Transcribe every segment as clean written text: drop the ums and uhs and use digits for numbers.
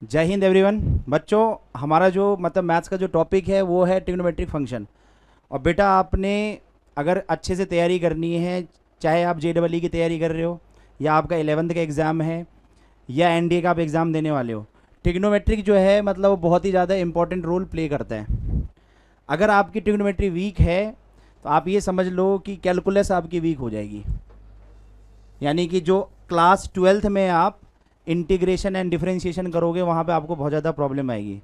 जय हिंद एवरीवन। बच्चों, हमारा जो मतलब मैथ्स का जो टॉपिक है वो है ट्रिग्नोमेट्रिक फंक्शन। और बेटा आपने अगर अच्छे से तैयारी करनी है, चाहे आप JEE की तैयारी कर रहे हो या आपका 11th का एग्ज़ाम है या NDA का आप एग्ज़ाम देने वाले हो, ट्रिग्नोमेट्रिक जो है मतलब वो बहुत ही ज़्यादा इंपॉर्टेंट रोल प्ले करता है। अगर आपकी ट्रिग्नोमेट्री वीक है तो आप ये समझ लो कि कैलकुलस आपकी वीक हो जाएगी। यानी कि जो क्लास 12th में आप इंटीग्रेशन एंड डिफरेंशिएशन करोगे वहाँ पे आपको बहुत ज़्यादा प्रॉब्लम आएगी।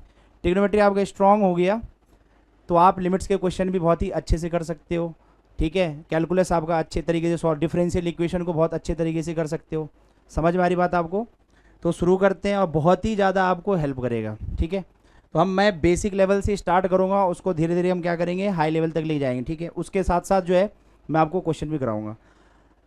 ट्रिग्नोमेट्री आपका स्ट्रांग हो गया तो आप लिमिट्स के क्वेश्चन भी बहुत ही अच्छे से कर सकते हो। ठीक है, कैलकुलस आपका अच्छे तरीके से सॉल्व, डिफरेंशियल इक्वेशन को बहुत अच्छे तरीके से कर सकते हो। समझ में आ रही बात आपको? तो शुरू करते हैं और बहुत ही ज़्यादा आपको हेल्प करेगा। ठीक है, तो मैं बेसिक लेवल से स्टार्ट करूँगा, उसको धीरे धीरे हम क्या करेंगे, हाई लेवल तक ले जाएंगे। ठीक है, उसके साथ साथ जो है मैं आपको क्वेश्चन भी कराऊंगा।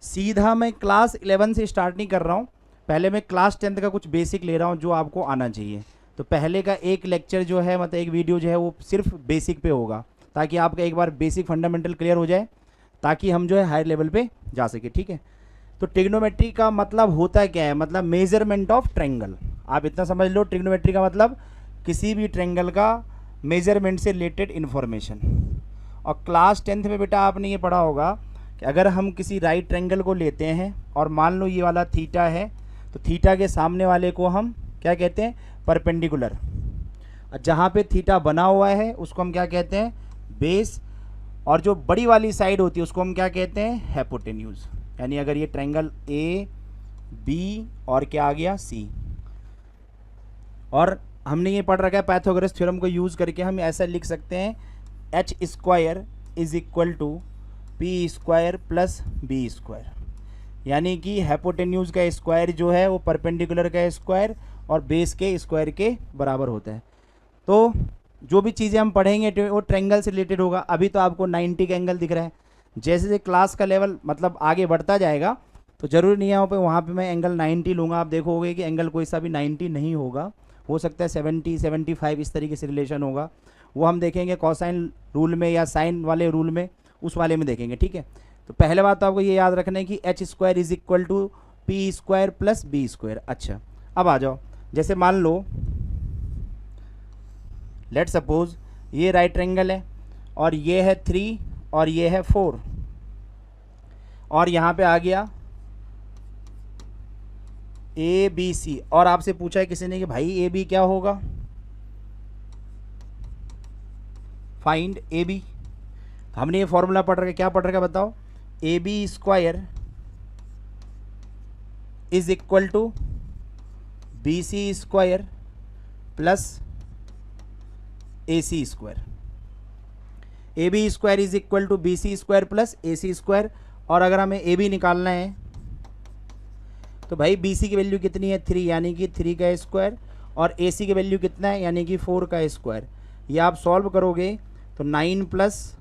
सीधा मैं क्लास 11 से स्टार्ट नहीं कर रहा हूँ, पहले मैं क्लास 10th का कुछ बेसिक ले रहा हूँ जो आपको आना चाहिए। तो पहले का एक लेक्चर जो है मतलब एक वीडियो जो है वो सिर्फ बेसिक पे होगा, ताकि आपका एक बार बेसिक फंडामेंटल क्लियर हो जाए, ताकि हम जो है हायर लेवल पे जा सके। ठीक है, तो ट्रिग्नोमेट्री का मतलब होता क्या है, मतलब मेजरमेंट ऑफ ट्रेंगल। आप इतना समझ लो, ट्रिग्नोमेट्री का मतलब किसी भी ट्रेंगल का मेजरमेंट से रिलेटेड इन्फॉर्मेशन। और क्लास 10th में बेटा आपने ये पढ़ा होगा कि अगर हम किसी राइट ट्रेंगल को लेते हैं और मान लो ये वाला थीटा है, तो थीटा के सामने वाले को हम क्या कहते हैं, परपेंडिकुलर। और जहाँ पे थीटा बना हुआ है उसको हम क्या कहते हैं, बेस। और जो बड़ी वाली साइड होती है उसको हम क्या कहते हैं, हाइपोटेन्यूज। यानी अगर ये ट्रायंगल ए बी और क्या आ गया, सी। और हमने ये पढ़ रखा है पाइथागोरस थ्योरम को यूज़ करके हम ऐसा लिख सकते हैं, H square is equal to P square plus B square. यानी कि हाइपोटेन्यूज का स्क्वायर जो है वो परपेंडिकुलर का स्क्वायर और बेस के स्क्वायर के बराबर होता है। तो जो भी चीज़ें हम पढ़ेंगे वो ट्रेंगल से रिलेटेड होगा। अभी तो आपको 90 का एंगल दिख रहा है, जैसे जैसे क्लास का लेवल मतलब आगे बढ़ता जाएगा तो ज़रूरी नहीं है वहाँ पे मैं एंगल 90 लूँगा। आप देखोगे कि एंगल कोई सा भी 90 नहीं होगा, हो सकता है 70 75 इस तरीके से रिलेशन होगा। वो हम देखेंगे कॉसाइन रूल में या साइन वाले रूल में, उस वाले में देखेंगे। ठीक है, तो पहले बात तो आपको ये याद रखना है कि H square is equal to P square plus B square. अच्छा, अब आ जाओ, जैसे मान लो लेट सपोज ये राइट ट्रायंगल है और ये है 3 और ये है 4, और यहाँ पे आ गया ए बी सी। और आपसे पूछा है किसी ने कि भाई ए बी क्या होगा, फाइंड ए बी। हमने ये फॉर्मूला पढ़ रखा है, क्या पढ़ रखा है बताओ, A B square is equal to B C square plus A C square. A B square is equal to B C square plus A C square. और अगर हमें ए बी निकालना है तो भाई बी सी की वैल्यू कितनी है, 3, यानी कि 3 का स्क्वायर, और ए सी की वैल्यू कितना है, यानी कि 4 का स्क्वायर। ये आप सॉल्व करोगे तो 9 प्लस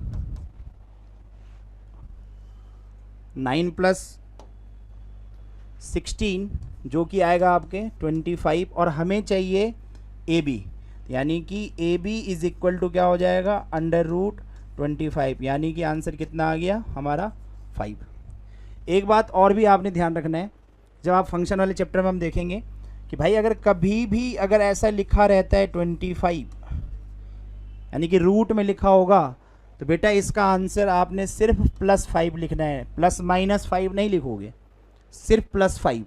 16 जो कि आएगा आपके 25। और हमें चाहिए ए बी, यानी कि A B is equal to क्या हो जाएगा, √25। यानी कि आंसर कितना आ गया हमारा 5। एक बात और भी आपने ध्यान रखना है, जब आप फंक्शन वाले चैप्टर में हम देखेंगे कि भाई अगर कभी भी अगर ऐसा लिखा रहता है 25 यानी कि रूट में लिखा होगा, तो बेटा इसका आंसर आपने सिर्फ +5 लिखना है, ±5 नहीं लिखोगे, सिर्फ +5।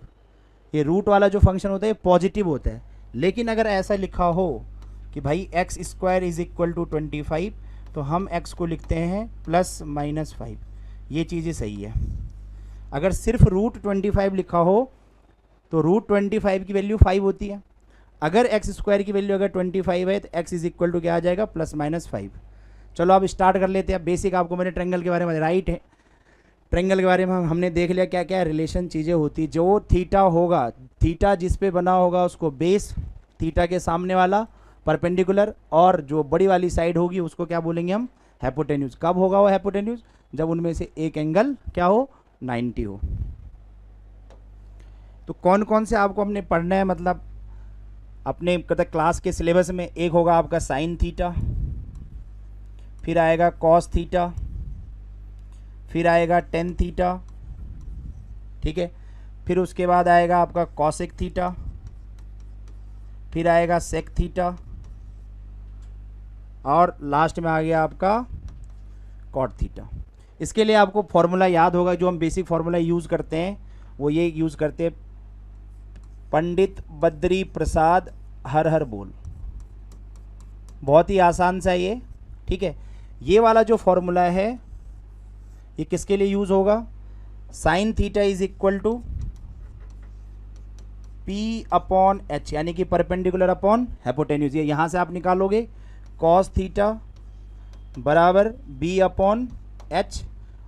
ये रूट वाला जो फंक्शन होता है पॉजिटिव होता है। लेकिन अगर ऐसा लिखा हो कि भाई X square is equal to 25, तो हम x को लिखते हैं +-5। ये चीज़ें सही है। अगर सिर्फ √25 लिखा हो तो √25 की वैल्यू 5 होती है। अगर एक्स स्क्वायर की वैल्यू अगर 25 है तो x इज इक्वल टू क्या आ जाएगा, +-5। चलो अब स्टार्ट कर लेते हैं। बेसिक आपको मैंने ट्रायंगल के बारे में, राइट है, ट्रायंगल के बारे में हमने देख लिया क्या क्या रिलेशन चीज़ें होती। जो थीटा होगा, थीटा जिस पे बना होगा उसको बेस, थीटा के सामने वाला परपेंडिकुलर, और जो बड़ी वाली साइड होगी उसको क्या बोलेंगे हम, हाइपोटेन्यूज। कब होगा वो हाइपोटेन्यूज, जब उनमें से एक एंगल क्या हो, 90 हो। तो कौन कौन से आपको अपने पढ़ना है, मतलब अपने क्लास के सिलेबस में, एक होगा आपका साइन थीटा, फिर आएगा कॉस थीटा, फिर आएगा टेन थीटा, ठीक है, फिर उसके बाद आएगा आपका कॉसेक थीटा, फिर आएगा सेक थीटा, और लास्ट में आ गया आपका कॉट थीटा। इसके लिए आपको फॉर्मूला याद होगा, जो हम बेसिक फॉर्मूला यूज़ करते हैं वो ये यूज़ करते हैं, पंडित बद्री प्रसाद हर हर बोल। बहुत ही आसान सा ये, ठीक है। ये वाला जो फॉर्मूला है ये किसके लिए यूज़ होगा, sine theta is equal to P upon H, यानी कि परपेंडिकुलर अपॉन हाइपोटेन्यूज। ये यहाँ से आप निकालोगे कॉस थीटा बराबर बी अपॉन एच,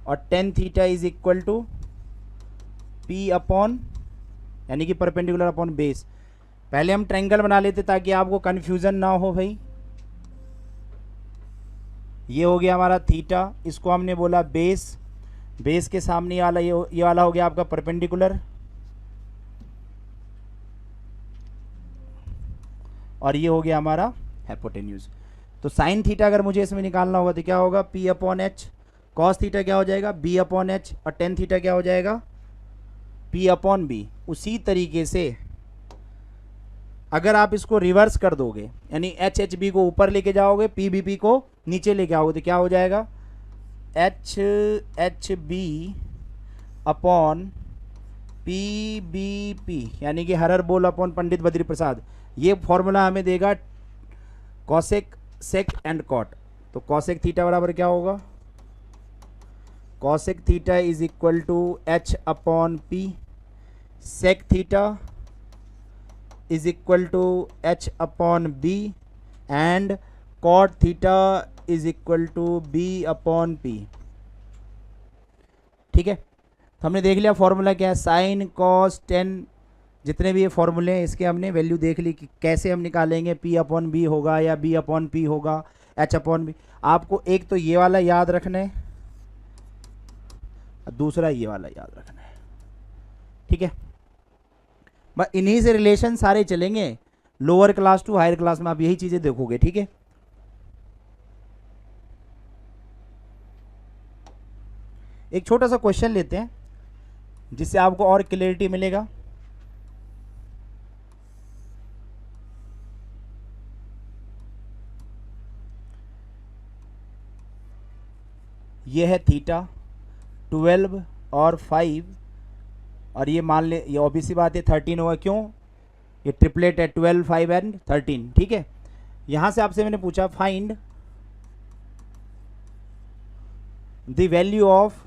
और tan theta is equal to P upon, यानी कि परपेंडिकुलर अपॉन बेस। पहले हम ट्रायंगल बना लेते ताकि आपको कन्फ्यूज़न ना हो भाई। ये हो गया हमारा थीटा, इसको हमने बोला बेस, बेस के सामने ये वाला ये वाला हो गया आपका परपेंडिकुलर, और ये हो गया हमारा हाइपोटेन्यूज। तो साइन थीटा अगर मुझे इसमें निकालना होगा तो क्या होगा, P upon H, cos theta क्या हो जाएगा, बी अपॉन एच, और टेन थीटा क्या हो जाएगा, पी अपॉन बी। उसी तरीके से अगर आप इसको रिवर्स कर दोगे, यानी एच एच बी को ऊपर लेके जाओगे, पी बी पी को नीचे लेके आओगे, तो क्या हो जाएगा, H H B upon P B P, यानी कि हर हर बोल अपॉन पंडित बद्री प्रसाद। ये फॉर्मूला हमें देगा कॉसेक सेक एंड कॉट। तो कॉसेक थीटा बराबर क्या होगा, cosec theta is equal to H upon P, sec theta is equal to H upon B, and cot theta is equal to B upon P. ठीक है, तो हमने देख लिया फॉर्मूला क्या है, साइन कॉस टेन, जितने भी ये फॉर्मूले हैं इसके हमने वैल्यू देख ली कि कैसे हम निकालेंगे, पी अपॉन बी होगा या बी अपॉन पी होगा, एच अपॉन बी। आपको एक तो ये वाला याद रखना है, दूसरा ये वाला याद रखना है, ठीक है। बस इन्हीं से रिलेशन सारे चलेंगे, lower class to higher class में आप यही चीजें देखोगे, ठीक है। एक छोटा सा क्वेश्चन लेते हैं जिससे आपको और क्लियरिटी मिलेगा। ये है थीटा 12 और 5, और ये मान ले, ये ऑब्वियसली बात है 13 होगा, क्यों, ये ट्रिपलेट है 12, 5 एंड 13, ठीक है। यहां से आपसे मैंने पूछा find the value of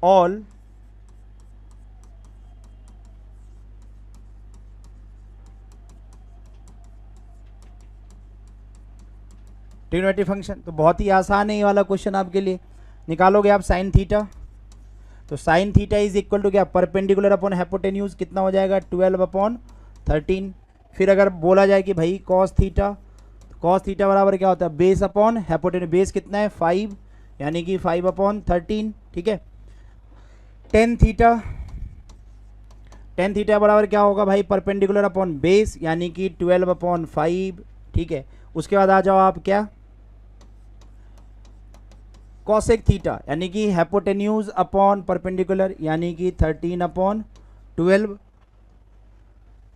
all trigonometric function. तो बहुत ही आसान है ये वाला क्वेश्चन आपके लिए। निकालोगे आप साइन थीटा, तो sine theta is equal to क्या, परपेंडिकुलर अपॉन हाइपोटेन्यूज, कितना हो जाएगा 12 अपॉन 13। फिर अगर बोला जाए कि भाई कॉस थीटा, कॉस थीटा बराबर क्या होता है, बेस अपॉन हाइपोटेन्यूज, बेस कितना है 5, यानी कि 5 अपॉन 13, ठीक है। टेन थीटा, टेन थीटा बराबर क्या होगा भाई, परपेंडिकुलर अपॉन बेस, यानी कि 12 अपॉन 5, ठीक है। उसके बाद आ जाओ आप क्या, कॉसेक थीटा, यानी कि हाइपोटेन्यूज अपॉन परपेंडिकुलर, यानी कि 13 अपॉन 12।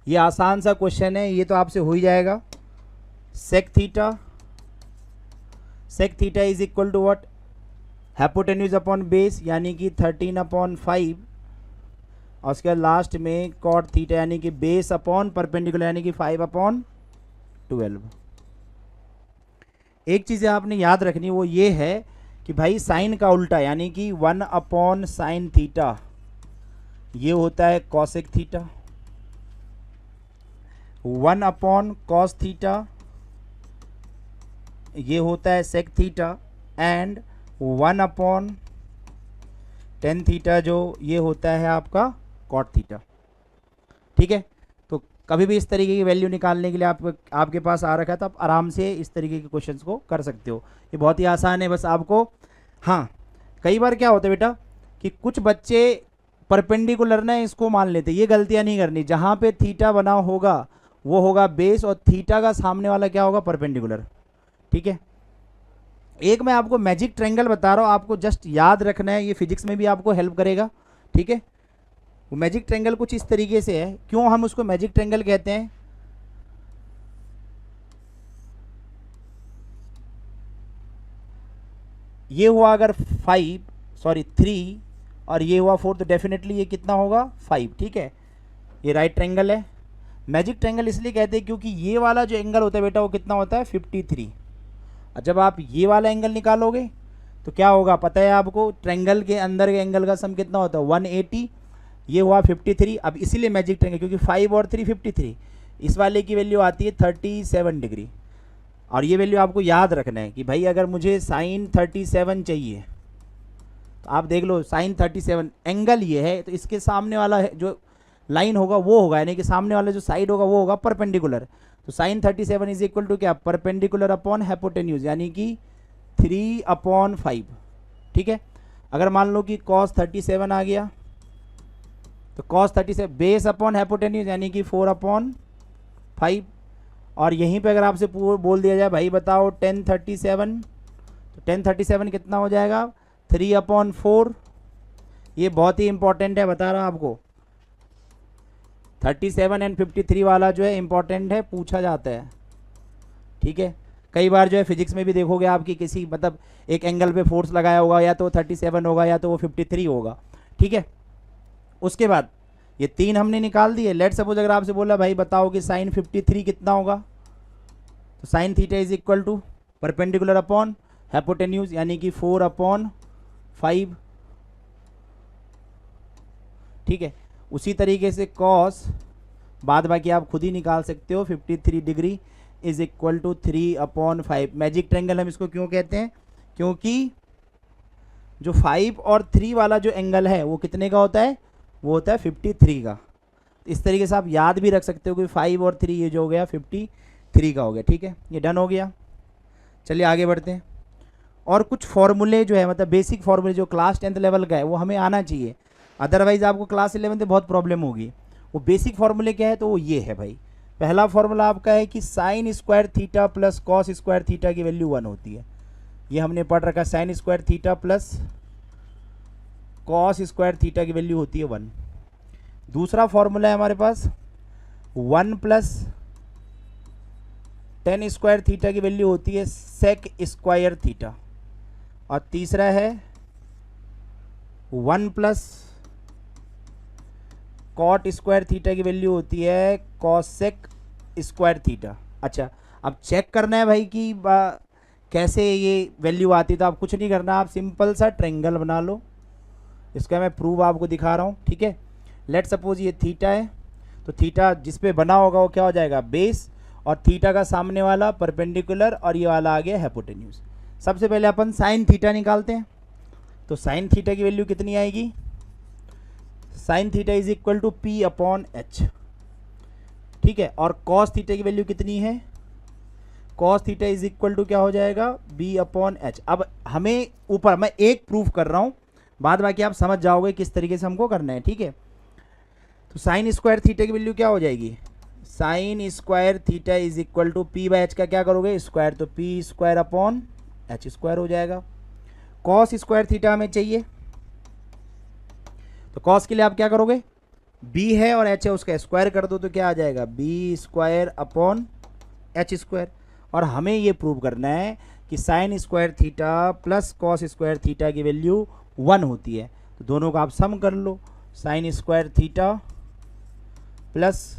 ये आसान सा क्वेश्चन है, ये तो आपसे हो ही जाएगा। Sec theta, sec theta is equal to what, hypotenuse upon base, यानी कि 13 अपॉन 5, और उसके बाद लास्ट में कॉट थीटा, यानी कि बेस अपॉन परपेंडिकुलर, यानी कि 5 अपॉन 12। एक चीज़ आपने याद रखनी वो ये है कि भाई साइन का उल्टा, यानी कि 1 अपॉन साइन थीटा, ये होता है cosec theta, 1 upon cos theta, ये होता है sec theta, and 1 upon tan theta जो ये होता है आपका कॉट थीटा, ठीक है। तो कभी भी इस तरीके की वैल्यू निकालने के लिए आपके पास आ रखा है तो आप आराम से इस तरीके के क्वेश्चंस को कर सकते हो। ये बहुत ही आसान है, बस आपको, हाँ कई बार क्या होता है बेटा कि कुछ बच्चे परपेंडिकुलर ना इसको मान लेते, ये गलतियाँ नहीं करनी। जहाँ पे थीटा बना होगा वो होगा बेस, और थीटा का सामने वाला क्या होगा, परपेंडिकुलर, ठीक है। एक मैं आपको मैजिक ट्रायंगल बता रहा हूँ, आपको जस्ट याद रखना है, ये फिजिक्स में भी आपको हेल्प करेगा, ठीक है। वो मैजिक ट्रायंगल कुछ इस तरीके से है। क्यों हम उसको मैजिक ट्रायंगल कहते हैं? ये हुआ अगर 3 और ये हुआ 4, तो डेफिनेटली ये कितना होगा 5, ठीक है। ये राइट ट्रायंगल है। मैजिक ट्रायंगल इसलिए कहते हैं क्योंकि ये वाला जो एंगल होता है बेटा वो कितना होता है 53। और जब आप ये वाला एंगल निकालोगे तो क्या होगा पता है आपको? ट्रायंगल के अंदर के एंगल का सम कितना होता है 180, ये हुआ 53। अब इसीलिए मैजिक ट्रायंगल, क्योंकि 5 और 3 53, इस वाले की वैल्यू आती है 37 डिग्री। और ये वैल्यू आपको याद रखना है कि भाई अगर मुझे साइन 37 चाहिए तो आप देख लो साइन 37 एंगल ये है, तो इसके सामने वाला है जो लाइन होगा वो होगा, यानी कि सामने वाला जो साइड होगा वो होगा परपेंडिकुलर। तो साइन 37 इज इक्वल टू क्या? परपेंडिकुलर अपॉन हाइपोटेन्यूज, यानी कि 3/5, ठीक है। अगर मान लो कि कॉस 37 आ गया तो कॉस 37 बेस अपॉन हाइपोटेन्यूज यानी कि 4/5। और यहीं पे अगर आपसे बोल दिया जाए भाई बताओ tan 37, तो tan 37 कितना हो जाएगा 3/4। ये बहुत ही इंपॉर्टेंट है, बता रहा हूँ आपको। 37 एंड 53 वाला जो है इंपॉर्टेंट है, पूछा जाता है, ठीक है। कई बार जो है फिजिक्स में भी देखोगे आपकी किसी मतलब एक एंगल पे फोर्स लगाया होगा, या तो 37 होगा या तो वो 53 होगा, ठीक है। उसके बाद ये 3 हमने निकाल दिए। लेट सपोज अगर आपसे बोला भाई बताओ कि साइन 53 कितना होगा, तो sine theta is equal to perpendicular upon hypotenuse यानी कि 4/5, ठीक है। उसी तरीके से कॉस बाद बाकी आप खुद ही निकाल सकते हो, 53 degree is equal to 3/5। Magic triangle हम इसको क्यों कहते हैं? क्योंकि जो 5 और 3 वाला जो एंगल है वो कितने का होता है? वो होता है 53 का। इस तरीके से आप याद भी रख सकते हो कि 5 और 3 ये जो हो गया 53 का हो गया, ठीक है। ये डन हो गया। चलिए आगे बढ़ते हैं। और कुछ फॉर्मूले जो है मतलब बेसिक फॉर्मूले जो क्लास 10th लेवल का है वो हमें आना चाहिए, अदरवाइज आपको क्लास 11 में बहुत प्रॉब्लम होगी। वो बेसिक फॉर्मूले क्या है? तो वो ये है भाई। पहला फॉर्मूला आपका है कि sine square theta plus cos square theta की वैल्यू 1 होती है। ये हमने पढ़ रखा, sign square theta plus cos square theta की वैल्यू होती है 1। दूसरा फॉर्मूला है हमारे पास 1 प्लस टेन स्क्वायर थीटा की वैल्यू होती है सेक स्क्वायर थीटा। और तीसरा है 1 प्लस कॉट स्क्वायर थीटा की वैल्यू होती है कॉसेक स्क्वायर थीटा। अच्छा, अब चेक करना है भाई कि कैसे ये वैल्यू आती है। तो आप कुछ नहीं करना, आप सिंपल सा ट्रायंगल बना लो। इसका मैं प्रूफ आपको दिखा रहा हूँ, ठीक है। लेट सपोज ये थीटा है, तो थीटा जिस पे बना होगा वो क्या हो जाएगा बेस, और थीटा का सामने वाला परपेंडिकुलर, और ये वाला आ गया हाइपोटेन्यूज। सबसे पहले अपन साइन थीटा निकालते हैं। तो साइन थीटा की वैल्यू कितनी आएगी? Sine theta is equal to P/H, ठीक है। और कॉस थीटा की वैल्यू कितनी है? Cos theta is equal to क्या हो जाएगा B/H। अब हमें ऊपर मैं एक प्रूफ कर रहा हूँ, बाद बाकी आप समझ जाओगे किस तरीके से हमको करना है, ठीक है। तो साइन स्क्वायर थीटा की वैल्यू क्या हो जाएगी? Sine square theta is equal to P/H का क्या करोगे स्क्वायर, तो P²/H स्क्वायर हो जाएगा। कॉस स्क्वायर थीटा हमें चाहिए, तो कॉस के लिए आप क्या करोगे? B है और H है, उसका स्क्वायर कर दो तो क्या आ जाएगा B²/H स्क्वायर। और हमें ये प्रूव करना है कि sine square theta plus cos square theta की वैल्यू 1 होती है। तो दोनों का आप सम कर लो, sine square theta plus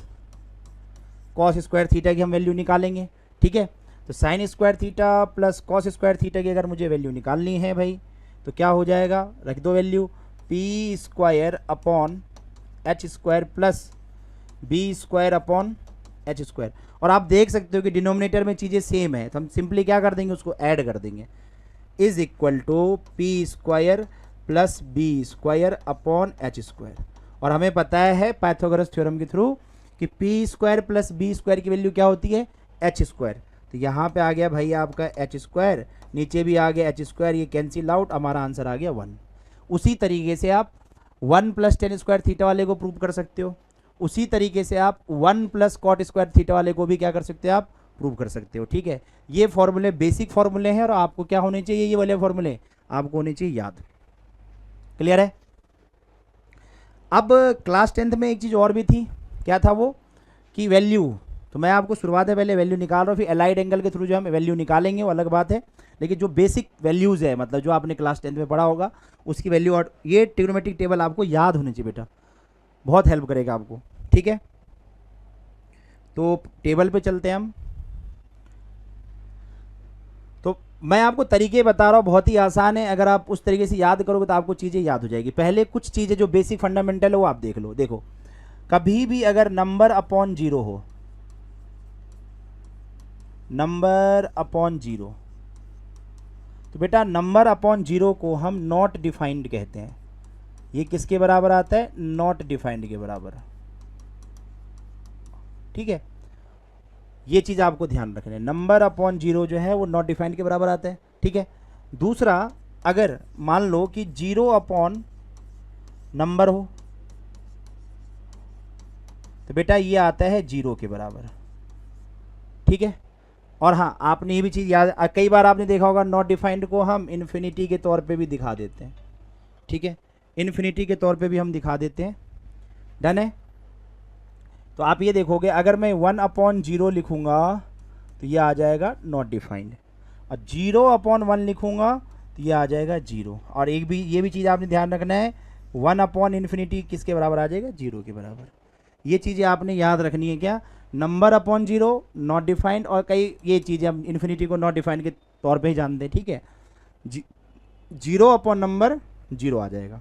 cos square theta की हम वैल्यू निकालेंगे, ठीक है। तो sine square theta plus cos square theta की अगर मुझे वैल्यू निकालनी है भाई, तो क्या हो जाएगा? रख दो value, P²/H square plus B²/H square. और आप देख सकते हो कि डिनोमिनेटर में चीज़ें सेम है, तो हम सिंपली क्या कर देंगे, उसको ऐड कर देंगे, is equal to P² plus B²/H square. और हमें पता है पाइथागोरस थ्योरम के थ्रू कि P² प्लस B² की वैल्यू क्या होती है H स्क्वायर। तो यहाँ पे आ गया भाई आपका H स्क्वायर, नीचे भी आ गया H स्क्वायर, ये कैंसिल आउट, हमारा आंसर आ गया 1। उसी तरीके से आप 1 प्लस टेन स्क्वायर थीटा वाले को प्रूव कर सकते हो। उसी तरीके से आप 1 प्लस कॉट स्क्वायर थीटा वाले को भी क्या कर सकते हो? आप प्रूव कर सकते हो, ठीक है। ये फॉर्मूले बेसिक फॉर्मूले हैं, और आपको क्या होने चाहिए? ये वाले फॉर्मूले आपको होने चाहिए याद। क्लियर है? अब क्लास 10th में एक चीज़ और भी थी, क्या था वो, कि वैल्यू। तो मैं आपको शुरुआत में पहले वैल्यू निकाल रहा हूँ, फिर एलाइड एंगल के थ्रू जो हम वैल्यू निकालेंगे वो अलग बात है, लेकिन जो बेसिक वैल्यूज़ है, मतलब जो आपने क्लास 10th में पढ़ा होगा उसकी वैल्यू, और ये ट्रिग्नोमेट्रिक टेबल आपको याद होनी चाहिए बेटा, बहुत हेल्प करेगा आपको। ठीक है, तो टेबल पे चलते हैं हम। तो मैं आपको तरीके बता रहा हूँ, बहुत ही आसान है, अगर आप उस तरीके से याद करोगे तो आपको चीज़ें याद हो जाएगी। पहले कुछ चीज़ें जो बेसिक फंडामेंटल है वो आप देख लो। देखो, कभी भी अगर नंबर अपॉन जीरो हो, नंबर अपॉन जीरो, तो बेटा नंबर अपॉन जीरो को हम नॉट डिफाइंड कहते हैं। ये किसके बराबर आता है? नॉट डिफाइंड के बराबर। ठीक है, ये चीज़ आपको ध्यान रखना है, नंबर अपॉन जीरो जो है वो नॉट डिफाइंड के बराबर आता है। ठीक है, दूसरा, अगर मान लो कि जीरो अपॉन नंबर हो, तो बेटा ये आता है जीरो के बराबर। ठीक है, और हाँ, आपने ये भी चीज़ याद, कई बार आपने देखा होगा नॉट डिफाइंड को हम इन्फिनिटी के तौर पे भी दिखा देते हैं। ठीक है, इन्फिनिटी के तौर पे भी हम दिखा देते हैं। डन है, तो आप ये देखोगे, अगर मैं 1/0 लिखूंगा तो ये आ जाएगा नॉट डिफाइंड, और 0/1 लिखूंगा तो ये आ जाएगा जीरो। और एक भी ये भी चीज़ आपने ध्यान रखना है, 1/∞ किसके बराबर आ जाएगा? जीरो के बराबर। ये चीज़ें आपने याद रखनी है, क्या? Number upon zero not defined, और कई ये चीज़ें हम इन्फिनिटी को नॉट डिफाइंड के तौर पे ही जानते हैं। ठीक है, जीरो अपॉन नंबर जीरो आ जाएगा।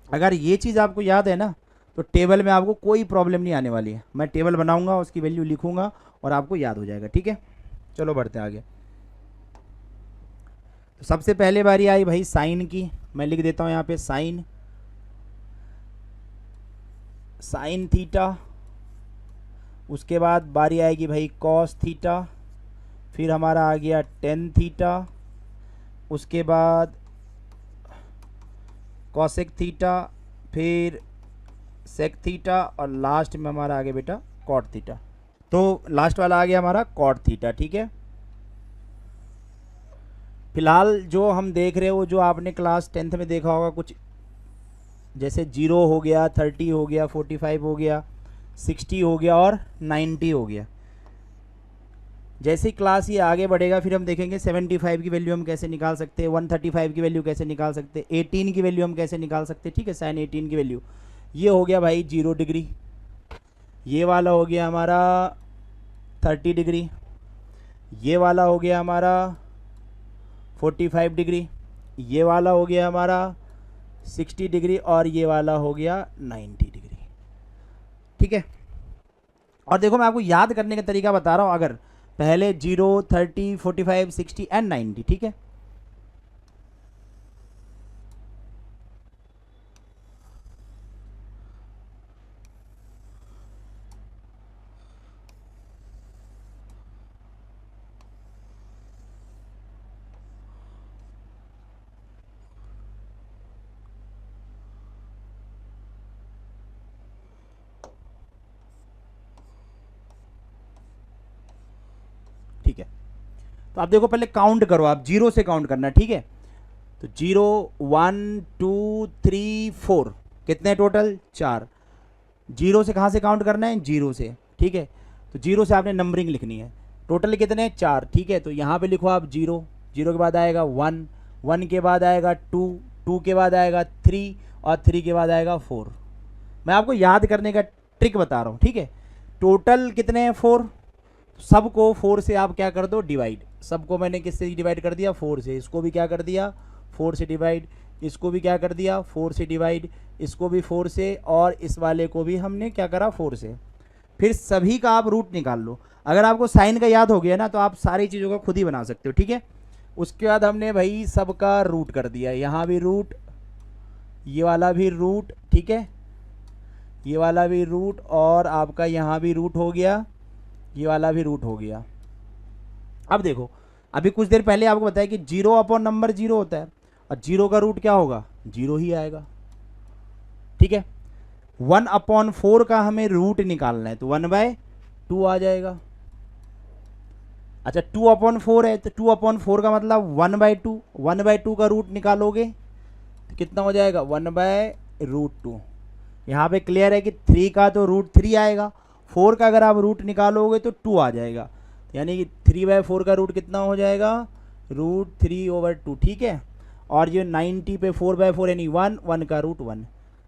अगर ये चीज़ आपको याद है ना, तो टेबल में आपको कोई प्रॉब्लम नहीं आने वाली है। मैं टेबल बनाऊंगा, उसकी वैल्यू लिखूंगा और आपको याद हो जाएगा। ठीक है, चलो बढ़ते हैं आगे। तो सबसे पहले बारी आई भाई साइन की, मैं लिख देता हूँ यहाँ पे साइन, साइन थीटा। उसके बाद बारी आएगी भाई कॉस थीटा, फिर हमारा आ गया टेन थीटा, उसके बाद कॉसेक थीटा, फिर सेक थीटा, और लास्ट में हमारा आ गया बेटा कॉट थीटा। तो लास्ट वाला आ गया हमारा कॉट थीटा। ठीक है, फिलहाल जो हम देख रहे हो, जो आपने क्लास 10th में देखा होगा, कुछ जैसे 0 हो गया, 30 हो गया, 45 हो गया, 60 हो गया और 90 हो गया। जैसे ही क्लास ये आगे बढ़ेगा, फिर हम देखेंगे 75 की वैल्यू हम कैसे निकाल सकते हैं, 135 की वैल्यू कैसे निकाल सकते हैं, 18 की वैल्यू हम कैसे निकाल सकते हैं। ठीक है, साइन 18 की वैल्यू, ये हो गया भाई 0 डिग्री, ये वाला हो गया हमारा 30 डिग्री, ये वाला हो गया हमारा 45 डिग्री, ये वाला हो गया हमारा 60 डिग्री, और ये वाला हो गया 90 डिग्री। ठीक है, और देखो मैं आपको याद करने का तरीका बता रहा हूँ, अगर पहले 0, 30, 45, 60 एंड 90। ठीक है, ठीक है, तो आप देखो पहले काउंट करो, आप 0 से काउंट करना। ठीक है, तो 0, 1, 2, 3, 4, कितने टोटल? 4। 0 से कहाँ से काउंट करना है? 0 से। ठीक है, तो 0 से आपने नंबरिंग लिखनी है। टोटल कितने? 4। ठीक है, तो यहाँ पे लिखो आप 0, 0 के बाद आएगा 1, 1 के बाद आएगा 2, 2 के बाद आएगा 3, और 3 के बाद आएगा 4। मैं आपको याद करने का ट्रिक बता रहा हूँ। ठीक है, टोटल कितने हैं? 4। सबको 4 से आप क्या कर दो? डिवाइड। सबको मैंने किससे डिवाइड कर दिया? 4 से। इसको भी क्या कर दिया? 4 से डिवाइड। इसको भी क्या कर दिया? 4 से डिवाइड। इसको भी 4 से, और इस वाले को भी हमने क्या करा? 4 से। फिर सभी का आप रूट निकाल लो। अगर आपको साइन का याद हो गया ना, तो आप सारी चीज़ों का खुद ही बना सकते हो। ठीक है, उसके बाद हमने भाई सबका रूट कर दिया, यहाँ भी रूट, ये वाला भी रूट। ठीक है, ये वाला भी रूट, और आपका यहाँ भी रूट हो गया, ये वाला भी रूट हो गया। अब देखो, अभी कुछ देर पहले आपको बताया कि 0 अपॉन नंबर 0 होता है, और 0 का रूट क्या होगा? 0 ही आएगा। ठीक है, 1/4 का हमें रूट निकालना है, तो 1/2 आ जाएगा। अच्छा, 2/4 है, तो 2/4 का मतलब 1/2। 1/2 का रूट निकालोगे तो कितना हो जाएगा? 1/√2। यहाँ पे क्लियर है कि 3 का तो √3 आएगा, 4 का अगर आप रूट निकालोगे तो 2 आ जाएगा, यानी कि 3/4 का रूट कितना हो जाएगा, √3/2, ठीक है। और ये 90 पे 4/4 यानी 1 का √1।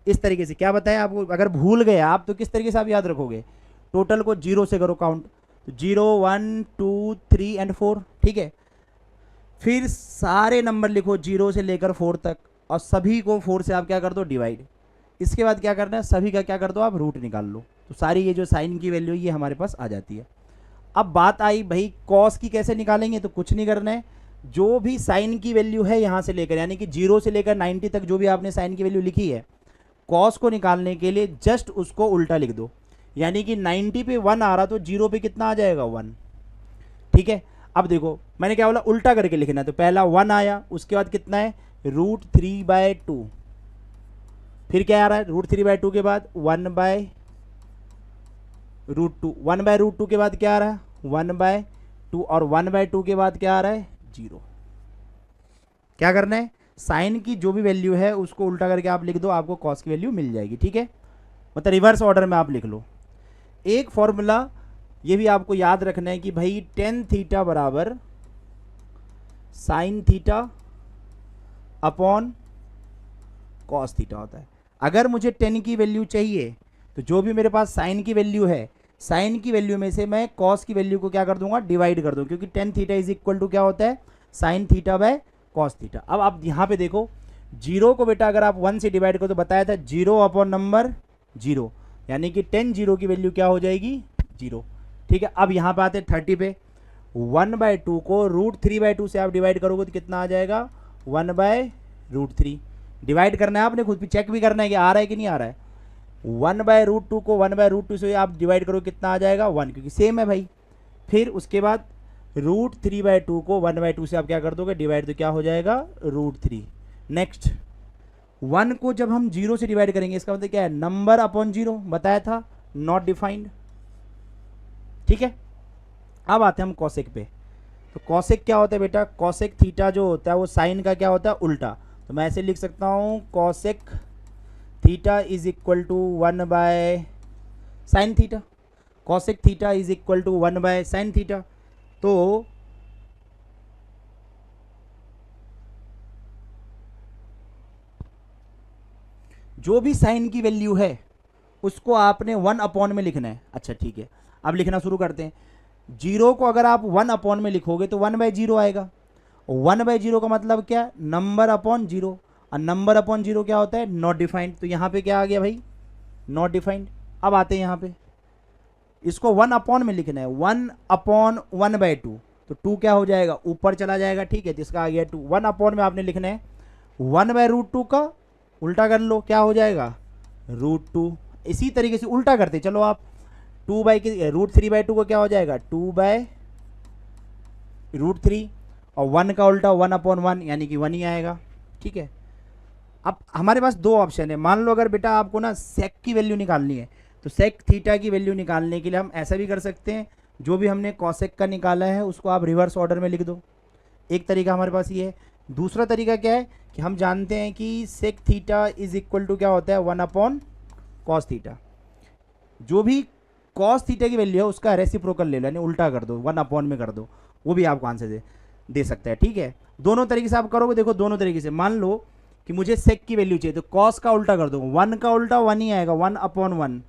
इस तरीके से क्या बताया आपको, अगर भूल गए आप तो किस तरीके से आप याद रखोगे, टोटल को 0 से करो काउंट, तो 0 1 2 3 एंड 4, ठीक है। फिर सारे नंबर लिखो 0 से लेकर 4 तक, और सभी को 4 से आप क्या कर दो, डिवाइड। इसके बाद क्या करना है, सभी का क्या कर दो आप, रूट निकाल लो, तो सारी ये जो साइन की वैल्यू ये हमारे पास आ जाती है। अब बात आई भाई कॉस की कैसे निकालेंगे, तो कुछ नहीं करना है, जो भी साइन की वैल्यू है यहाँ से लेकर, यानी कि 0 से लेकर 90 तक जो भी आपने साइन की वैल्यू लिखी है, कॉस को निकालने के लिए जस्ट उसको उल्टा लिख दो, यानी कि 90 पे 1 आ रहा तो 0 पे कितना आ जाएगा, 1, ठीक है। अब देखो मैंने क्या बोला, उल्टा करके लिखना है, तो पहला 1 आया, उसके बाद कितना है, √3/2, फिर क्या आ रहा है, √3/2 के बाद 1/√2, 1/√2 के बाद क्या आ रहा है, 1/2, और 1/2 के बाद क्या आ रहा है, 0। क्या करना है, साइन की जो भी वैल्यू है उसको उल्टा करके आप लिख दो, आपको कॉस की वैल्यू मिल जाएगी, ठीक है। मतलब रिवर्स ऑर्डर में आप लिख लो। एक फॉर्मूला ये भी आपको याद रखना है कि भाई tan थीटा बराबर sin theta upon cos theta होता है। अगर मुझे tan की वैल्यू चाहिए तो जो भी मेरे पास sin की वैल्यू है, sin की वैल्यू में से मैं cos की वैल्यू को क्या कर दूंगा, डिवाइड कर दूँ, क्योंकि tan theta is equal to क्या होता है, sin theta by cos theta. अब आप यहाँ पे देखो 0 को बेटा अगर आप 1 से डिवाइड करो तो बताया था 0 अपॉन नंबर 0, यानी कि tan 0 की वैल्यू क्या हो जाएगी, 0, ठीक है। अब यहाँ पे आते हैं 30 पे, 1/2 को √3/2 से आप डिवाइड करोगे तो कितना आ जाएगा, 1/√3। डिवाइड करना है आपने, खुद भी चेक भी करना है कि आ रहा है कि नहीं आ रहा है। 1/√2 को 1/√2 से आप डिवाइड करो कितना आ जाएगा, 1, क्योंकि सेम है भाई। फिर उसके बाद √3/2 को 1/2 से आप क्या कर दोगे, डिवाइड, तो क्या हो जाएगा, √3। नेक्स्ट 1 को जब हम 0 से डिवाइड करेंगे, इसका मतलब क्या है, नंबर अपॉन 0, बताया था, नॉट डिफाइंड, ठीक है। अब आते हैं हम कॉसेक पे। तो कॉसेक क्या होता है बेटा, कॉसेक थीटा जो होता है वो साइन का क्या होता है, उल्टा। तो मैं ऐसे लिख सकता हूँ, cosec theta is equal to 1/sin theta, cosec theta is equal to 1/sin theta. तो जो भी साइन की वैल्यू है उसको आपने 1 अपॉन में लिखना है। अच्छा ठीक है, अब लिखना शुरू करते हैं। 0 को अगर आप 1 अपॉन में लिखोगे तो 1/0 आएगा। 1/0 का मतलब क्या, नंबर अपॉन 0, और नंबर अपॉन 0 क्या होता है, नॉट डिफाइंड। तो यहाँ पे क्या आ गया भाई, नॉट डिफाइंड। अब आते हैं यहाँ पे, इसको 1 अपॉन में लिखना है, 1 अपॉन 1/2, तो 2 क्या हो जाएगा, ऊपर चला जाएगा, ठीक है, तो इसका आ गया 2। 1 अपॉन में आपने लिखना है 1/√2 का उल्टा कर लो, क्या हो जाएगा, √2। इसी तरीके से उल्टा करते चलो आप, √3/2 को क्या हो जाएगा, 2/√3, और 1 का उल्टा 1 अपॉन 1, यानी कि 1 ही आएगा, ठीक है। अब हमारे पास दो ऑप्शन है। मान लो अगर बेटा आपको ना सेक की वैल्यू निकालनी है, तो सेक थीटा की वैल्यू निकालने के लिए हम ऐसा भी कर सकते हैं, जो भी हमने कॉसेक का निकाला है उसको आप रिवर्स ऑर्डर में लिख दो। एक तरीका हमारे पास ये है। दूसरा तरीका क्या है कि हम जानते हैं कि sec theta is equal to क्या होता है, 1 अपॉन कॉस थीटा। जो भी कॉस थीटा की वैल्यू है उसका रेसिप्रोकल ले लो, यानी उल्टा कर दो, 1 अपॉन में कर दो, वो भी आपको आंसर दे सकता है, ठीक है। दोनों तरीके से आप करोगे, देखो दोनों तरीके से। मान लो कि मुझे सेक की वैल्यू चाहिए, तो कॉस का उल्टा कर दो, 1 का उल्टा 1 ही आएगा, 1 अपॉन 1,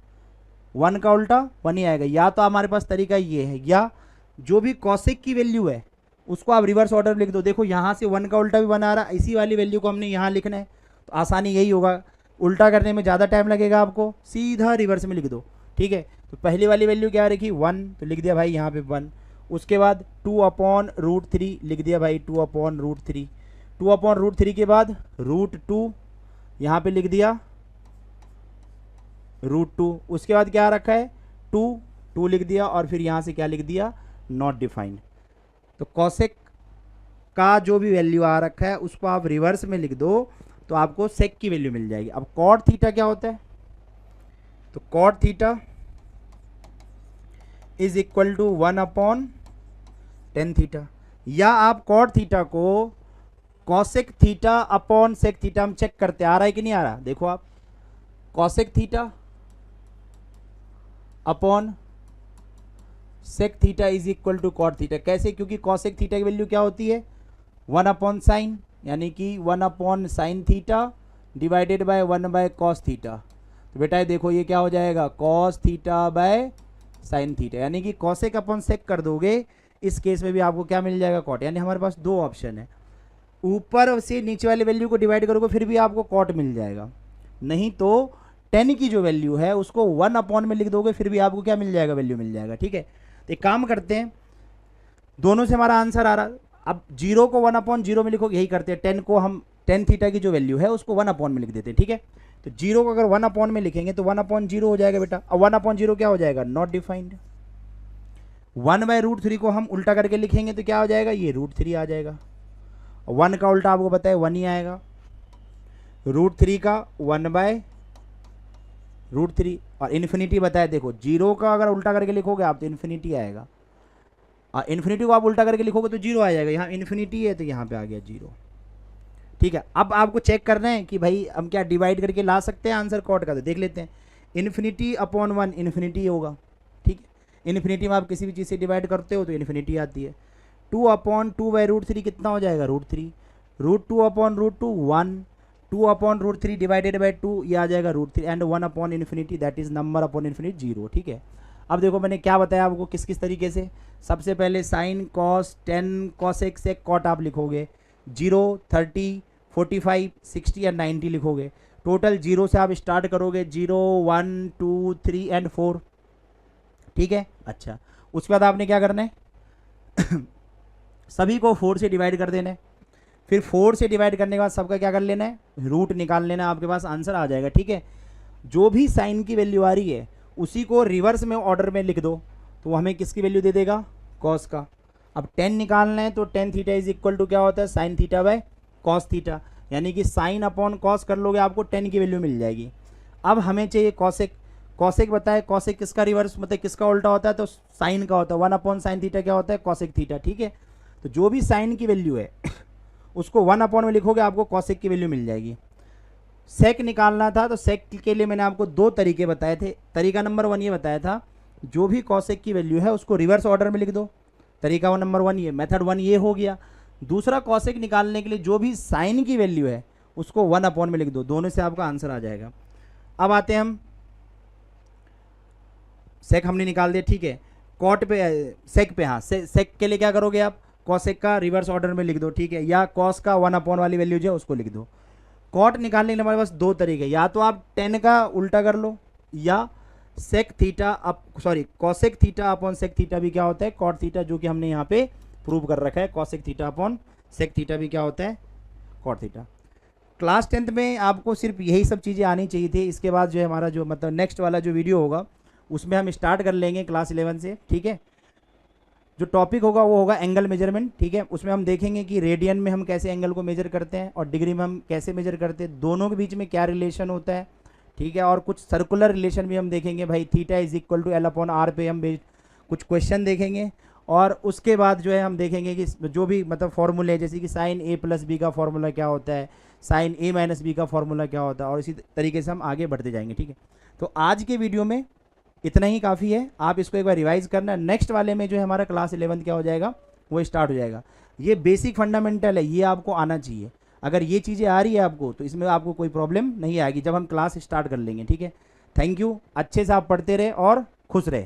1 का उल्टा 1 ही आएगा। या तो हमारे पास तरीका ये है, या जो भी कॉसेक की वैल्यू है उसको आप रिवर्स ऑर्डर लिख दो। देखो यहाँ से 1 का उल्टा भी 1 आ रहा है, इसी वाली वैल्यू को हमने यहाँ लिखना है, तो आसानी यही होगा। उल्टा करने में ज़्यादा टाइम लगेगा आपको, सीधा रिवर्स में लिख दो, ठीक है। तो पहली वाली वैल्यू क्या रखी, 1, तो लिख दिया भाई यहाँ पे 1। उसके बाद 2/√3 लिख दिया भाई, 2/√3। 2/√3 के बाद √2 यहाँ पे लिख दिया, √2। उसके बाद क्या रखा है, 2 लिख दिया, और फिर यहाँ से क्या लिख दिया, नॉट डिफाइंड। तो कॉसेक का जो भी वैल्यू आ रखा है उसको आप रिवर्स में लिख दो, तो आपको सेक की वैल्यू मिल जाएगी। अब कॉट थीटा क्या होता है, तो cot theta is equal to 1 upon tan theta, या आप कॉट थीटा को cosec theta upon sec theta, हम चेक करते आ रहा है कि नहीं आ रहा, देखो आप cosec theta upon sec theta is equal to cot theta. कैसे? क्योंकि कॉसेक थीटा की वैल्यू क्या होती है 1 अपॉन साइन, यानी कि 1 upon sine theta divided by 1 by cos theta. तो बेटा ये देखो ये क्या हो जाएगा cos theta by sine theta, यानी कि कॉसेक अपॉन सेक कर दोगे, इस केस में भी आपको क्या मिल जाएगा कॉट। यानी हमारे पास दो ऑप्शन है, ऊपर से नीचे वाली वैल्यू को डिवाइड करोगे फिर भी आपको कॉट मिल जाएगा, नहीं तो 10 की जो वैल्यू है उसको 1 अपॉन में लिख दोगे फिर भी आपको क्या मिल जाएगा वैल्यू मिल जाएगा। ठीक है, तो एक काम करते हैं, दोनों से हमारा आंसर आ रहा, अब 0 को 1 अपॉन 0 में लिखोगे, यही करते हैं, 10 को हम टेन थीटा की जो वैल्यू है उसको 1 अपॉन में लिख देते हैं। ठीक है, तो 0 को अगर 1 अपॉन में लिखेंगे तो 1 अपॉन 0 हो जाएगा बेटा। अब 1 अपॉन 0 क्या हो जाएगा नॉट डिफाइंड। 1 बाय रूट 3 को हम उल्टा करके लिखेंगे तो क्या हो जाएगा ये रूट 3 आ जाएगा। 1 का उल्टा आपको पता है 1 ही आएगा, रूट 3 का 1 बाय रूट 3, और इन्फिनिटी बताया देखो 0 का अगर उल्टा करके लिखोगे आप तो इन्फिनिटी आएगा, और इन्फिनिटी को आप उल्टा करके लिखोगे तो 0 आ जाएगा। यहाँ इन्फिनिटी है तो यहाँ पे आ गया 0। ठीक है, अब आपको चेक करना है कि भाई हम क्या डिवाइड करके ला सकते हैं आंसर कॉट का, तो देख लेते हैं। इन्फिनिटी अपॉन 1 इन्फिनिटी होगा। ठीक है, इन्फिनिटी में आप किसी भी चीज़ से डिवाइड करते हो तो इन्फिनिटी आती है। 2 अपॉन 2 बाई रूट 3 कितना हो जाएगा root 3, root 2 upon root 2 1, 2 upon root 3 divided by 2 ये आ जाएगा root 3, and 1 upon infinity that is number upon infinity 0। ठीक है, अब देखो मैंने क्या बताया आपको किस किस तरीके से। सबसे पहले sine cos 10 cosec sec cot आप लिखोगे, 0 30 45 60 एंड 90 लिखोगे। टोटल 0 से आप स्टार्ट करोगे, 0 1 2 3 एंड 4। ठीक है, अच्छा उसके बाद आपने क्या करना है सभी को 4 से डिवाइड कर देना है, फिर 4 से डिवाइड करने के बाद सबका क्या कर लेना है रूट निकाल लेना है, आपके पास आंसर आ जाएगा। ठीक है, जो भी साइन की वैल्यू आ रही है उसी को रिवर्स में ऑर्डर में लिख दो, तो हमें किसकी वैल्यू दे देगा कॉस का। अब 10 निकालना है तो 10 थीटा इज इक्वल टू क्या होता है sine theta by cos theta, यानी कि साइन अपॉन कॉस कर लोगे आपको 10 की वैल्यू मिल जाएगी। अब हमें चाहिए कॉसेक, कॉसेक बताए कॉसेक किसका रिवर्स मतलब किसका उल्टा होता है तो साइन का होता है, 1 अपॉन साइन थीटा क्या होता है कॉसेक थीटा। ठीक है, तो जो भी साइन की वैल्यू है उसको 1 अपॉन में लिखोगे आपको कॉसेक की वैल्यू मिल जाएगी। सेक निकालना था तो सेक के लिए मैंने आपको दो तरीके बताए थे। तरीका नंबर 1 ये बताया था जो भी कॉसेक की वैल्यू है उसको रिवर्स ऑर्डर में लिख दो, तरीका नंबर 1 ये, मेथड 1 ये हो गया। दूसरा कॉसेक निकालने के लिए जो भी साइन की वैल्यू है उसको 1 अपॉन में लिख दो, दोनों से आपका आंसर आ जाएगा। अब आते हैं हम सेक हमने निकाल दिया। ठीक है, कॉट पे सेक पे, हाँ सेक के लिए क्या करोगे आप कॉसेक का रिवर्स ऑर्डर में लिख दो। ठीक है, या कॉस का 1 अपॉन वाली वैल्यू जो है उसको लिख दो। कॉट निकालने के लिए हमारे पास दो तरीके, या तो आप 10 का उल्टा कर लो, या sec theta up sorry cosec theta upon sec theta भी क्या होता है कॉट थीटा, जो कि हमने यहाँ पे प्रूव कर रखा है। Cosec theta upon sec theta भी क्या होता है कॉट थीटा। क्लास 10th में आपको सिर्फ यही सब चीज़ें आनी चाहिए थी। इसके बाद जो है हमारा जो मतलब नेक्स्ट वाला जो वीडियो होगा उसमें हम स्टार्ट कर लेंगे क्लास 11 से। ठीक है, जो टॉपिक होगा वो होगा एंगल मेजरमेंट। ठीक है, उसमें हम देखेंगे कि रेडियन में हम कैसे एंगल को मेजर करते हैं और डिग्री में हम कैसे मेजर करते हैं, दोनों के बीच में क्या रिलेशन होता है। ठीक है, और कुछ सर्कुलर रिलेशन भी हम देखेंगे, भाई theta is equal to L upon R पे हम कुछ क्वेश्चन देखेंगे। और उसके बाद जो है हम देखेंगे कि जो भी मतलब फॉर्मूले जैसे कि साइन ए प्लस बी का फॉर्मूला क्या होता है, साइन ए माइनस बी का फॉर्मूला क्या होता है, और इसी तरीके से हम आगे बढ़ते जाएंगे। ठीक है, तो आज के वीडियो में इतना ही काफ़ी है, आप इसको एक बार रिवाइज करना। नेक्स्ट वाले में जो है हमारा क्लास 11 क्या हो जाएगा वो स्टार्ट हो जाएगा। ये बेसिक फंडामेंटल है, ये आपको आना चाहिए। अगर ये चीज़ें आ रही है आपको तो इसमें आपको कोई प्रॉब्लम नहीं आएगी जब हम क्लास स्टार्ट कर लेंगे। ठीक है, थैंक यू, अच्छे से आप पढ़ते रहे और खुश रहे।